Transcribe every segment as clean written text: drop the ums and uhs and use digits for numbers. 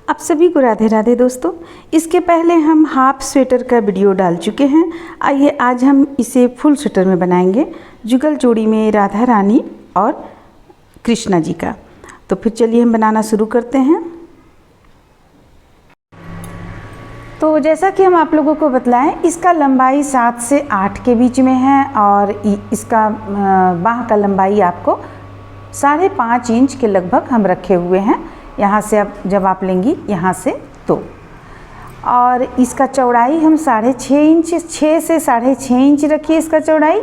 आप सभी को राधे राधे दोस्तों। इसके पहले हम हाफ स्वेटर का वीडियो डाल चुके हैं। आइए आज हम इसे फुल स्वेटर में बनाएंगे, जुगल जोड़ी में राधा रानी और कृष्णा जी का। तो फिर चलिए हम बनाना शुरू करते हैं। तो जैसा कि हम आप लोगों को बतलाएं, इसका लंबाई 7 से 8 के बीच में है और इसका बाह का लंबाई आपको 5.5 इंच के लगभग हम रखे हुए हैं। यहाँ से अब जब आप लेंगी यहाँ से तो, और इसका चौड़ाई हम 6.5 इंच, 6 से 6.5 इंच रखिए इसका चौड़ाई।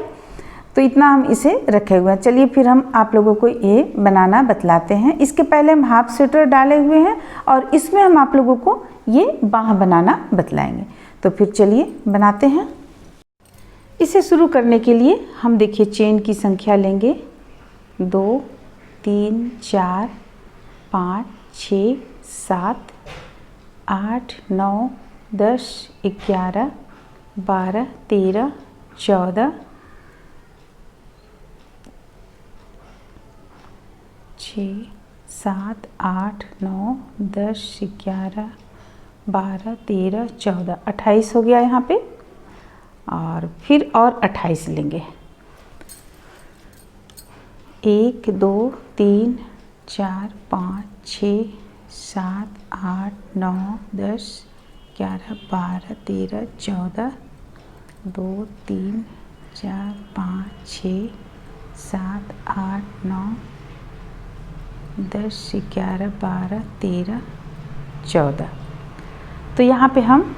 तो इतना हम इसे रखे हुए हैं। चलिए फिर हम आप लोगों को ये बनाना बतलाते हैं। इसके पहले हम हाफ स्वेटर डाले हुए हैं और इसमें हम आप लोगों को ये बाह बनाना बतलाएंगे। तो फिर चलिए बनाते हैं। इसे शुरू करने के लिए हम देखिए चेन की संख्या लेंगे 2 3 4 5 6 7 8 9 10 11 12 13 14 6 7 8 9 10 11 12 13 14 28 हो गया यहाँ पे, और फिर और 28 लेंगे। 1 2 3 4 5 6 7 8 9 10 11 12 13 14 2 3 4 5 6 7 8 9 10 11 12 13 14। तो यहाँ पे हम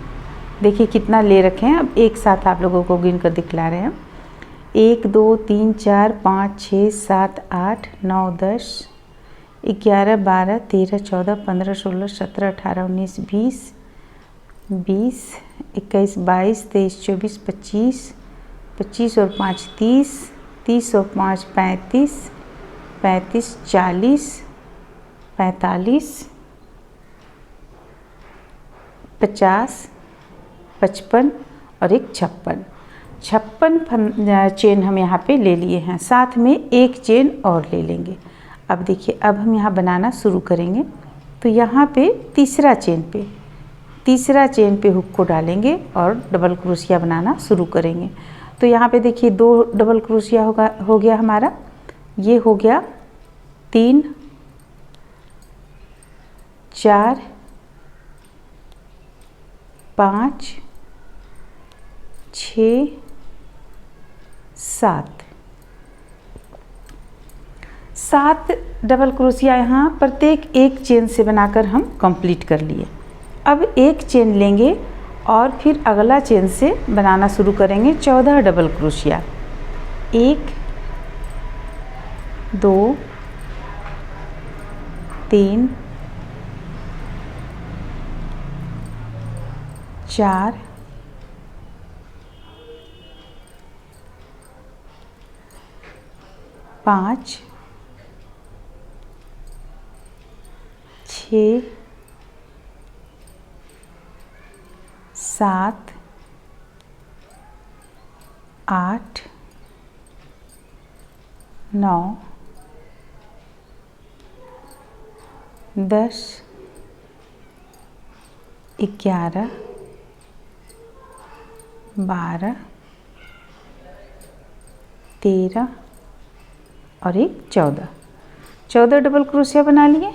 देखिए कितना ले रखे हैं। अब एक साथ आप लोगों को गिन कर दिखला रहे हैं। 1 2 3 4 5 6 7 8 9 10 11 12 13 14 15 16 17 18 19 20 21 22 23 24 25 25 और 5 30 30 और 5 35 35 40 45 50 55 और एक 56 चेन हम यहाँ पे ले लिए हैं। साथ में एक चेन और ले लेंगे। अब देखिए अब हम यहाँ बनाना शुरू करेंगे। तो यहाँ पे तीसरा चेन पे हुक को डालेंगे और डबल क्रोशिया बनाना शुरू करेंगे। तो यहाँ पे देखिए 2 डबल क्रोशिया हो गया हमारा। ये हो गया 3 4 5 6 7 डबल क्रोशिया यहाँ प्रत्येक एक चेन से बनाकर हम कंप्लीट कर लिए। अब एक चेन लेंगे और फिर अगला चेन से बनाना शुरू करेंगे 14 डबल क्रोशिया। 1 2 3 4 5 6 7 8 9 10 11 12 13 और एक 14 डबल क्रोशिया बना लिए।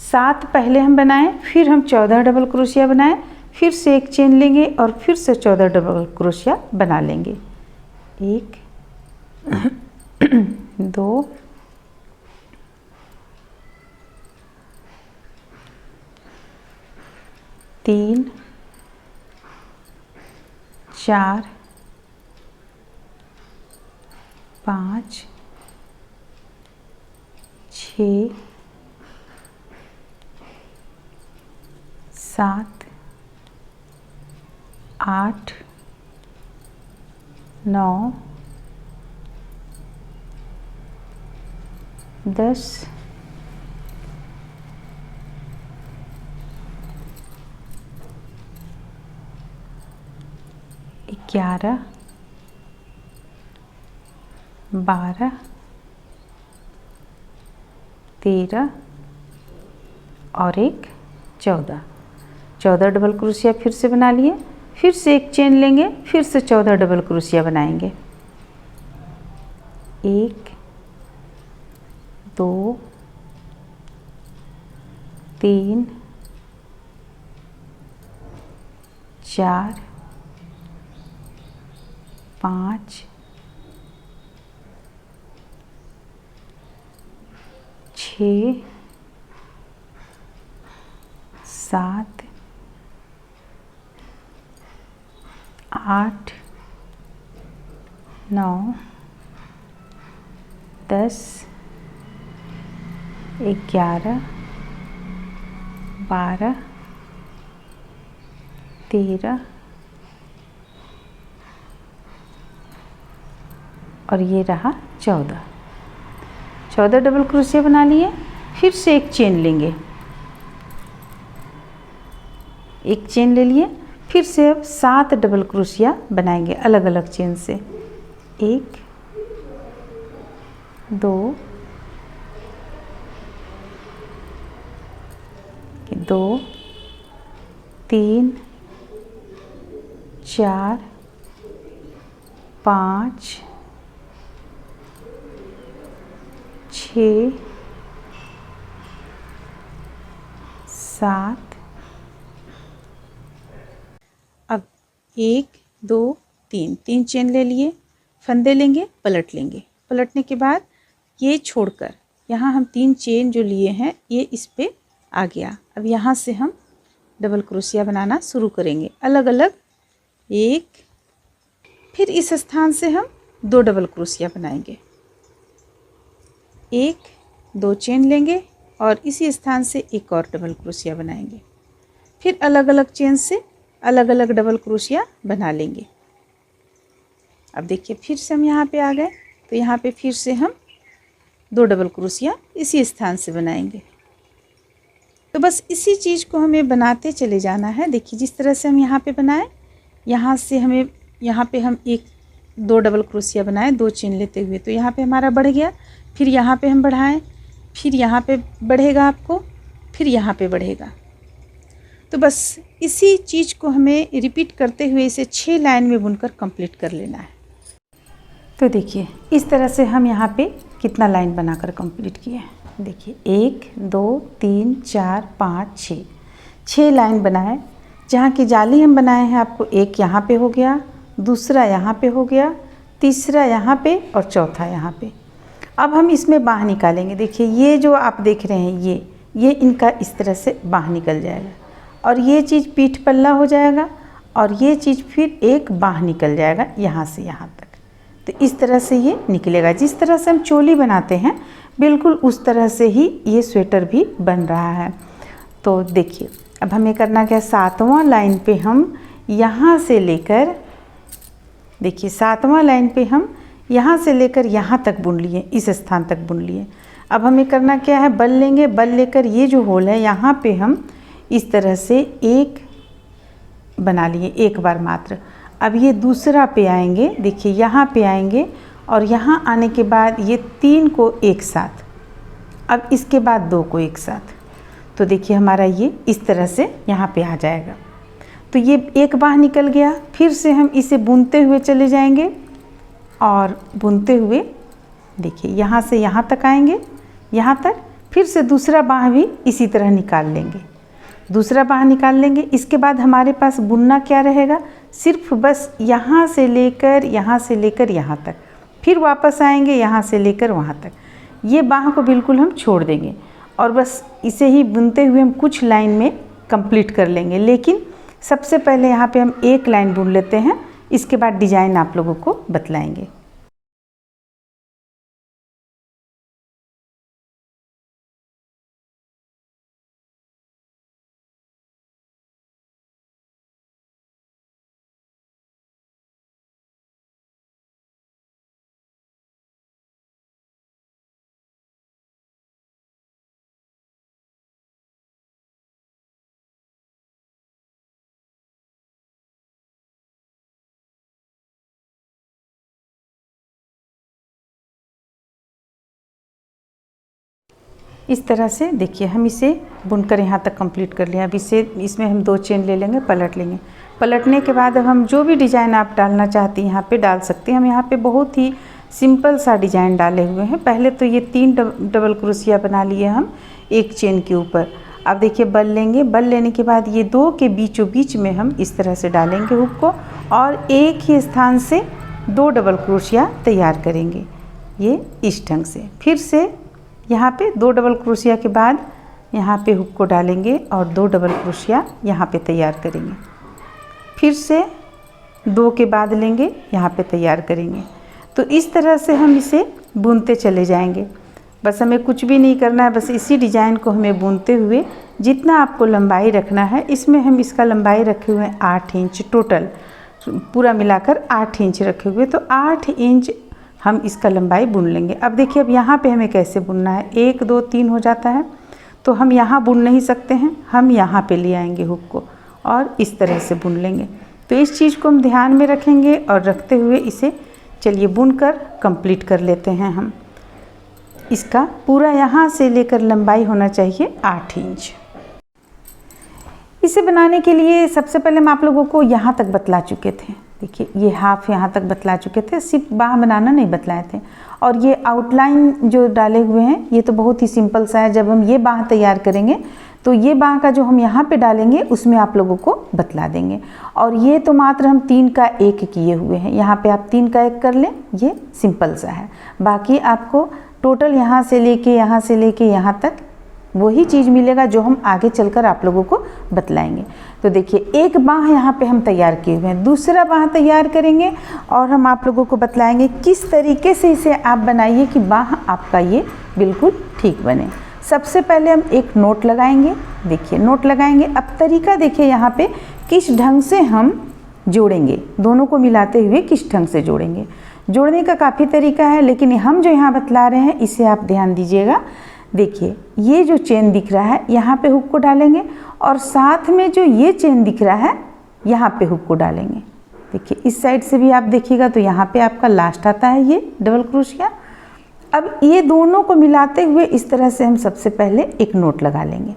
7 पहले हम बनाएं, फिर हम 14 डबल क्रोशिया बनाएं, फिर से एक चेन लेंगे और फिर से 14 डबल क्रोशिया बना लेंगे। 1 2 3 4 5 6 7 8 9 10 11 12 13 और एक 14। 14 डबल क्रोशिया फिर से बना लिए, फिर से एक चेन लेंगे, फिर से 14 डबल क्रोशिया बनाएंगे। 1 2 3 4 5 6 7 8 9 10 11 12 13 और ये रहा 14। 14 डबल क्रोशिया बना लिए, फिर से एक चेन लेंगे, एक चेन ले लिए, फिर से अब 7 डबल क्रोशिया बनाएंगे अलग अलग चेन से। 1 2 3 4 5 6 7। अब 1 2 3 3 चेन ले लिए, फंदे लेंगे, पलट लेंगे। पलटने के बाद ये छोड़कर यहाँ हम 3 चेन जो लिए हैं ये इस पे आ गया। अब यहाँ से हम डबल क्रोशिया बनाना शुरू करेंगे अलग अलग। 1, फिर इस स्थान से हम 2 डबल क्रोशिया बनाएंगे। 1 2 चेन लेंगे और इसी स्थान से एक और डबल क्रोशिया बनाएंगे। फिर अलग अलग चेन से अलग अलग डबल क्रोशिया बना लेंगे। अब देखिए फिर से हम यहाँ पे आ गए, तो यहाँ पे फिर से हम 2 डबल क्रोशिया इसी स्थान से बनाएंगे। तो बस इसी चीज़ को हमें बनाते चले जाना है। देखिए जिस तरह से हम यहाँ पे बनाए, यहाँ से हमें यहाँ पे हम 1 2 डबल क्रोशिया बनाए 2 चेन लेते हुए, तो यहाँ पे हमारा बढ़ गया। फिर यहाँ पे हम बढ़ाएं, फिर यहाँ पे बढ़ेगा आपको, फिर यहाँ पे बढ़ेगा। तो बस इसी चीज़ को हमें रिपीट करते हुए इसे 6 लाइन में बुनकर कंप्लीट कर लेना है। तो देखिए इस तरह से हम यहाँ पे कितना लाइन बनाकर कंप्लीट किए हैं। देखिए 1 2 3 4 5 6 6 लाइन बनाए। जहाँ की जाली हम बनाए हैं आपको एक यहाँ पे हो गया, दूसरा यहाँ पे हो गया, तीसरा यहाँ पे और चौथा यहाँ पे। अब हम इसमें बाँह निकालेंगे। देखिए ये जो आप देख रहे हैं ये इनका इस तरह से बाँह निकल जाएगा और ये चीज़ पीठ पल्ला हो जाएगा और ये चीज़ फिर एक बाँह निकल जाएगा यहाँ से यहाँ तक। तो इस तरह से ये निकलेगा। जिस तरह से हम चोली बनाते हैं बिल्कुल उस तरह से ही ये स्वेटर भी बन रहा है। तो देखिए अब हमें करना क्या है, 7वां लाइन पे हम यहाँ से लेकर, देखिए 7वां लाइन पे हम यहाँ से लेकर यहाँ तक बुन लिए, इस स्थान तक बुन लिए। अब हमें करना क्या है, बल लेंगे, बल लेकर ये जो होल है यहाँ पे हम इस तरह से एक बना लिए, एक बार मात्र। अब ये दूसरा पे आएंगे, देखिए यहाँ पे आएंगे और यहाँ आने के बाद ये 3 को एक साथ, अब इसके बाद 2 को एक साथ। तो देखिए हमारा ये इस तरह से यहाँ पे आ जाएगा। तो ये एक बाँह निकल गया। फिर से हम इसे बुनते हुए चले जाएंगे और बुनते हुए देखिए यहाँ से यहाँ तक आएंगे, यहाँ तक। फिर से दूसरा बाँह भी इसी तरह निकाल लेंगे, दूसरा बाँह निकाल लेंगे। इसके बाद हमारे पास बुनना क्या रहेगा, सिर्फ बस यहाँ से लेकर यहाँ तक, फिर वापस आएंगे यहाँ से लेकर वहाँ तक। ये बाँह को बिल्कुल हम छोड़ देंगे और बस इसे ही बुनते हुए हम कुछ लाइन में कंप्लीट कर लेंगे। लेकिन सबसे पहले यहाँ पे हम एक लाइन बुन लेते हैं, इसके बाद डिज़ाइन आप लोगों को बतलाएंगे। इस तरह से देखिए हम इसे बुनकर यहाँ तक कंप्लीट कर लिया। अब इसमें हम 2 चेन ले लेंगे, पलट लेंगे। पलटने के बाद अब हम जो भी डिज़ाइन आप डालना चाहते हैं यहाँ पे डाल सकते हैं। हम यहाँ पे बहुत ही सिंपल सा डिज़ाइन डाले हुए हैं। पहले तो ये 3 डबल क्रोशिया बना लिए हम एक चेन के ऊपर। अब देखिए बल लेंगे, बल लेने के बाद ये 2 के बीचों बीच में हम इस तरह से डालेंगे हुक को और एक ही स्थान से 2 डबल क्रोशिया तैयार करेंगे, ये इस ढंग से। फिर से यहाँ पे 2 डबल क्रोशिया के बाद यहाँ पे हुक को डालेंगे और 2 डबल क्रोशिया यहाँ पे तैयार करेंगे। फिर से 2 के बाद लेंगे, यहाँ पे तैयार करेंगे। तो इस तरह से हम इसे बुनते चले जाएंगे। बस हमें कुछ भी नहीं करना है, बस इसी डिज़ाइन को हमें बुनते हुए जितना आपको लंबाई रखना है, इसमें हम इसका लंबाई रखे हुए हैं 8 इंच टोटल, पूरा मिलाकर 8 इंच रखे हुए। तो 8 इंच हम इसका लंबाई बुन लेंगे। अब देखिए अब यहाँ पे हमें कैसे बुनना है, 1 2 3 हो जाता है तो हम यहाँ बुन नहीं सकते हैं, हम यहाँ पे ले आएंगे हुक को और इस तरह से बुन लेंगे। तो इस चीज़ को हम ध्यान में रखेंगे और रखते हुए इसे चलिए बुनकर कंप्लीट कर लेते हैं हम। इसका पूरा यहाँ से लेकर लंबाई होना चाहिए 8 इंच। इसे बनाने के लिए सबसे पहले हम आप लोगों को यहाँ तक बतला चुके थे। देखिए ये हाफ यहाँ तक बतला चुके थे, सिर्फ बाह बनाना नहीं बतलाए थे। और ये आउटलाइन जो डाले हुए हैं ये तो बहुत ही सिंपल सा है। जब हम ये बाह तैयार करेंगे तो ये बाह का जो हम यहाँ पे डालेंगे उसमें आप लोगों को बतला देंगे। और ये तो मात्र हम 3 का 1 किए हुए हैं, यहाँ पे आप 3 का 1 कर लें, ये सिंपल सा है। बाकी आपको टोटल यहाँ से लेके यहाँ तक वही चीज़ मिलेगा जो हम आगे चलकर आप लोगों को बतलाएंगे। तो देखिए एक बाह यहाँ पे हम तैयार किए हुए हैं, दूसरा बाह तैयार करेंगे और हम आप लोगों को बतलाएंगे किस तरीके से इसे आप बनाइए कि बाह आपका ये बिल्कुल ठीक बने। सबसे पहले हम एक नोट लगाएंगे, देखिए नोट लगाएंगे। अब तरीका देखिए यहाँ पे किस ढंग से हम जोड़ेंगे, दोनों को मिलाते हुए किस ढंग से जोड़ेंगे। जोड़ने का काफ़ी तरीका है, लेकिन हम जो यहाँ बतला रहे हैं इसे आप ध्यान दीजिएगा। देखिए ये जो चेन दिख रहा है यहाँ पे हुक को डालेंगे और साथ में जो ये चेन दिख रहा है यहाँ पे हुक को डालेंगे। देखिए इस साइड से भी आप देखिएगा तो यहाँ पे आपका लास्ट आता है ये डबल क्रोशिया। अब ये दोनों को मिलाते हुए इस तरह से हम सबसे पहले एक नोट लगा लेंगे।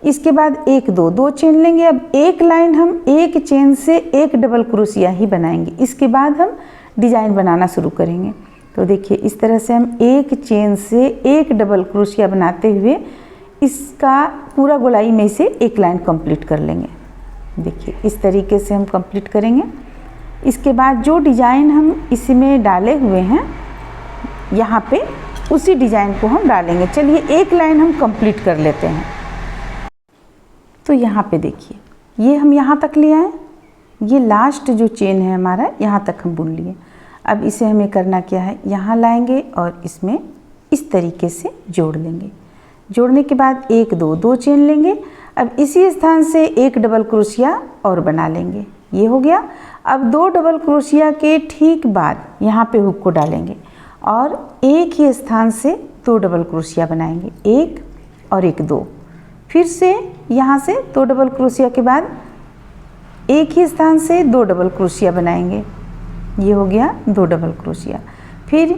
इसके बाद 1 2 2 चेन लेंगे। अब एक लाइन हम एक चेन से एक डबल क्रोशिया ही बनाएंगे, इसके बाद हम डिज़ाइन बनाना शुरू करेंगे। तो देखिए इस तरह से हम एक चेन से एक डबल क्रोशिया बनाते हुए इसका पूरा गोलाई में से एक लाइन कंप्लीट कर लेंगे। देखिए इस तरीके से हम कंप्लीट करेंगे। इसके बाद जो डिज़ाइन हम इसमें डाले हुए हैं यहाँ पे उसी डिज़ाइन को हम डालेंगे। चलिए एक लाइन हम कंप्लीट कर लेते हैं। तो यहाँ पे देखिए ये हम यहाँ तक ले आए, ये लास्ट जो चेन है हमारा यहाँ तक हम बुन लिए। अब इसे हमें करना क्या है, यहाँ लाएंगे और इसमें इस तरीके से जोड़ लेंगे। जोड़ने के बाद 1 2 2 चेन लेंगे। अब इसी स्थान से एक डबल क्रोशिया और बना लेंगे, ये हो गया। अब 2 डबल क्रोशिया के ठीक बाद यहाँ पे हुक को डालेंगे और एक ही स्थान से 2 डबल क्रोशिया बनाएंगे, 1 और 1 2। फिर से यहाँ से 2 डबल क्रोशिया के बाद एक ही स्थान से 2 डबल क्रोशिया बनाएंगे, ये हो गया 2 डबल क्रोशिया। फिर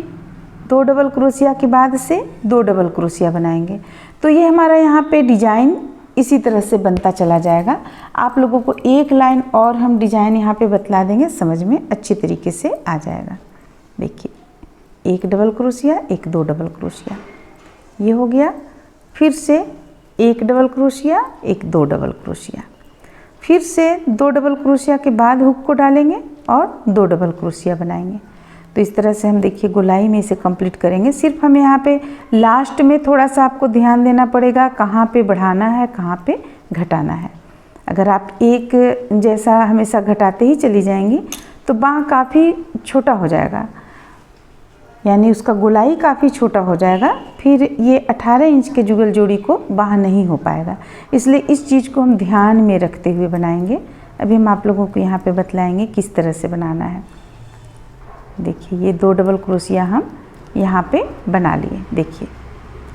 2 डबल क्रोशिया के बाद से 2 डबल क्रोशिया बनाएंगे। तो ये हमारा यहाँ पे डिज़ाइन इसी तरह से बनता चला जाएगा। आप लोगों को एक लाइन और हम डिज़ाइन यहाँ पे बतला देंगे, समझ में अच्छी तरीके से आ जाएगा। देखिए 1 डबल क्रोशिया 1 2 डबल क्रोशिया, ये हो गया। फिर से 1 डबल क्रोशिया 1 2 डबल क्रोशिया। फिर से 2 डबल क्रोशिया के बाद हुक को डालेंगे और 2 डबल क्रोशिया बनाएंगे। तो इस तरह से हम देखिए गोलाई में इसे कंप्लीट करेंगे। सिर्फ हमें यहाँ पे लास्ट में थोड़ा सा आपको ध्यान देना पड़ेगा, कहाँ पे बढ़ाना है कहाँ पे घटाना है। अगर आप एक जैसा हमेशा घटाते ही चली जाएंगी तो बाँह काफ़ी छोटा हो जाएगा, यानी उसका गोलाई काफ़ी छोटा हो जाएगा। फिर ये 18 इंच के जुगल जोड़ी को बाँह नहीं हो पाएगा, इसलिए इस चीज़ को हम ध्यान में रखते हुए बनाएंगे। अभी हम आप लोगों को यहाँ पे बतलाएंगे किस तरह से बनाना है। देखिए ये 2 डबल क्रोशिया हम यहाँ पे बना लिए। देखिए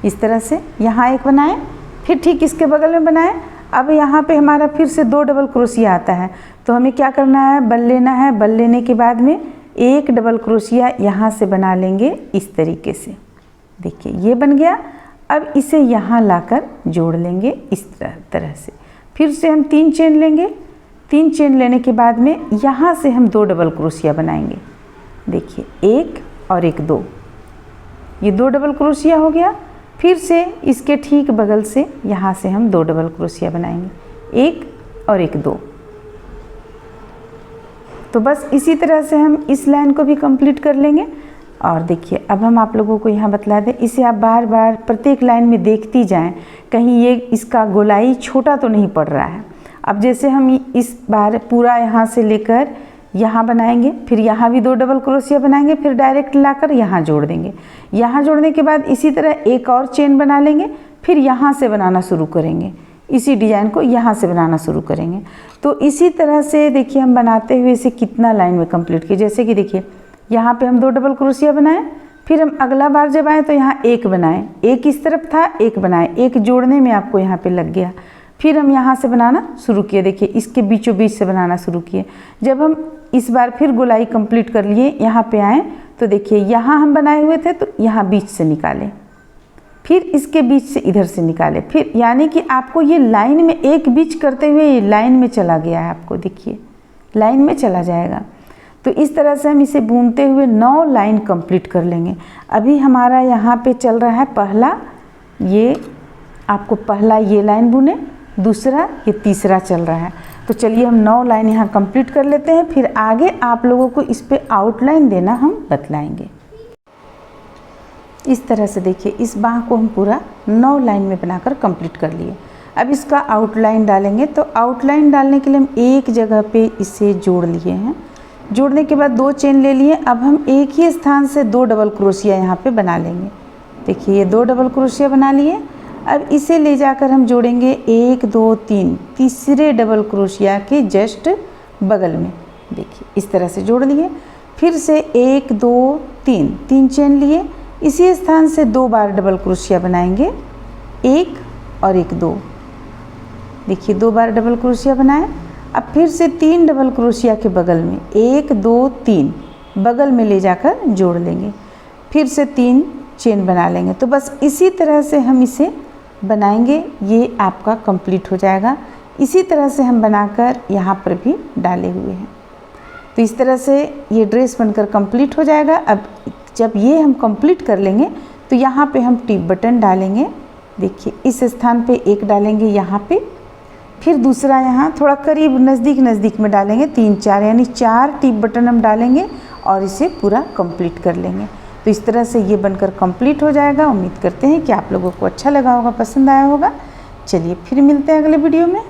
इस तरह से यहाँ एक बनाएं, फिर ठीक इसके बगल में बनाएं। अब यहाँ पे हमारा फिर से 2 डबल क्रोशिया आता है, तो हमें क्या करना है, बल लेना है। बल लेने के बाद में 1 डबल क्रोशिया यहाँ से बना लेंगे इस तरीके से। देखिए ये बन गया। अब इसे यहाँ लाकर जोड़ लेंगे इस तरह से। फिर से हम 3 चेन लेंगे। 3 चेन लेने के बाद में यहाँ से हम 2 डबल क्रोशिया बनाएंगे। देखिए 1 और 1 2, ये 2 डबल क्रोशिया हो गया। फिर से इसके ठीक बगल से यहाँ से हम 2 डबल क्रोशिया बनाएंगे, 1 और 1 2। तो बस इसी तरह से हम इस लाइन को भी कंप्लीट कर लेंगे। और देखिए अब हम आप लोगों को यहाँ बतला दें, इसे आप बार बार प्रत्येक लाइन में देखती जाएं, कहीं ये इसका गोलाई छोटा तो नहीं पड़ रहा है। अब जैसे हम इस बार पूरा यहाँ से लेकर यहाँ बनाएंगे, फिर यहाँ भी 2 डबल क्रोशिया बनाएंगे, फिर डायरेक्ट लाकर यहाँ जोड़ देंगे। यहाँ जोड़ने के बाद इसी तरह एक और चेन बना लेंगे, फिर यहाँ से बनाना शुरू करेंगे, इसी डिजाइन को यहाँ से बनाना शुरू करेंगे। तो इसी तरह से देखिए हम बनाते हुए इसे कितना लाइन में कंप्लीट किए। जैसे कि देखिए यहाँ पे हम 2 डबल क्रोशिया बनाए, फिर हम अगला बार जब आए तो यहाँ 1 बनाए, 1 इस तरफ था, 1 बनाए, 1 जोड़ने में आपको यहाँ पे लग गया। फिर हम यहाँ से बनाना शुरू किए, देखिए इसके बीचों बीच से बनाना शुरू किए। जब हम इस बार फिर गोलाई कंप्लीट कर लिए, यहाँ पे आए तो देखिए यहाँ हम बनाए हुए थे तो यहाँ बीच से निकाले, फिर इसके बीच से इधर से निकाले, फिर यानी कि आपको ये लाइन में एक बीच करते हुए ये लाइन में चला गया है, आपको देखिए लाइन में चला जाएगा। तो इस तरह से हम इसे बुनते हुए 9 लाइन कंप्लीट कर लेंगे। अभी हमारा यहाँ पे चल रहा है पहला, ये आपको पहला ये लाइन बुने, दूसरा ये तीसरा चल रहा है। तो चलिए हम 9 लाइन यहाँ कंप्लीट कर लेते हैं, फिर आगे आप लोगों को इस पे आउटलाइन देना हम बतलाएंगे। इस तरह से देखिए इस बाह को हम पूरा 9 लाइन में बनाकर कंप्लीट कर लिए। अब इसका आउटलाइन डालेंगे। तो आउटलाइन डालने के लिए हम एक जगह पे इसे जोड़ लिए हैं। जोड़ने के बाद 2 चेन ले लिए। अब हम एक ही स्थान से 2 डबल क्रोशिया यहाँ पे बना लेंगे। देखिए ये 2 डबल क्रोशिया बना लिए। अब इसे ले जाकर हम जोड़ेंगे 1 2 3 तीसरे डबल क्रोशिया के जस्ट बगल में। देखिए इस तरह से जोड़ लिए। फिर से 1 2 3 चेन लिए, इसी स्थान से 2 बार डबल क्रोशिया बनाएंगे, 1 और 1 2। देखिए 2 बार डबल क्रोशिया बनाए। अब फिर से 3 डबल क्रोशिया के बगल में 1 2 3 बगल में ले जाकर जोड़ लेंगे, फिर से 3 चेन बना लेंगे। तो बस इसी तरह से हम इसे बनाएंगे, ये आपका कंप्लीट हो जाएगा। इसी तरह से हम बनाकर यहाँ पर भी डाले हुए हैं। तो इस तरह से ये ड्रेस बनकर कंप्लीट हो जाएगा। अब जब ये हम कंप्लीट कर लेंगे तो यहाँ पे हम टिप बटन डालेंगे। देखिए इस स्थान पे एक डालेंगे यहाँ पे, फिर दूसरा यहाँ थोड़ा करीब नज़दीक में डालेंगे, 3 4 यानी 4 टिप बटन हम डालेंगे और इसे पूरा कंप्लीट कर लेंगे। तो इस तरह से ये बनकर कंप्लीट हो जाएगा। उम्मीद करते हैं कि आप लोगों को अच्छा लगा होगा, पसंद आया होगा। चलिए फिर मिलते हैं अगले वीडियो में।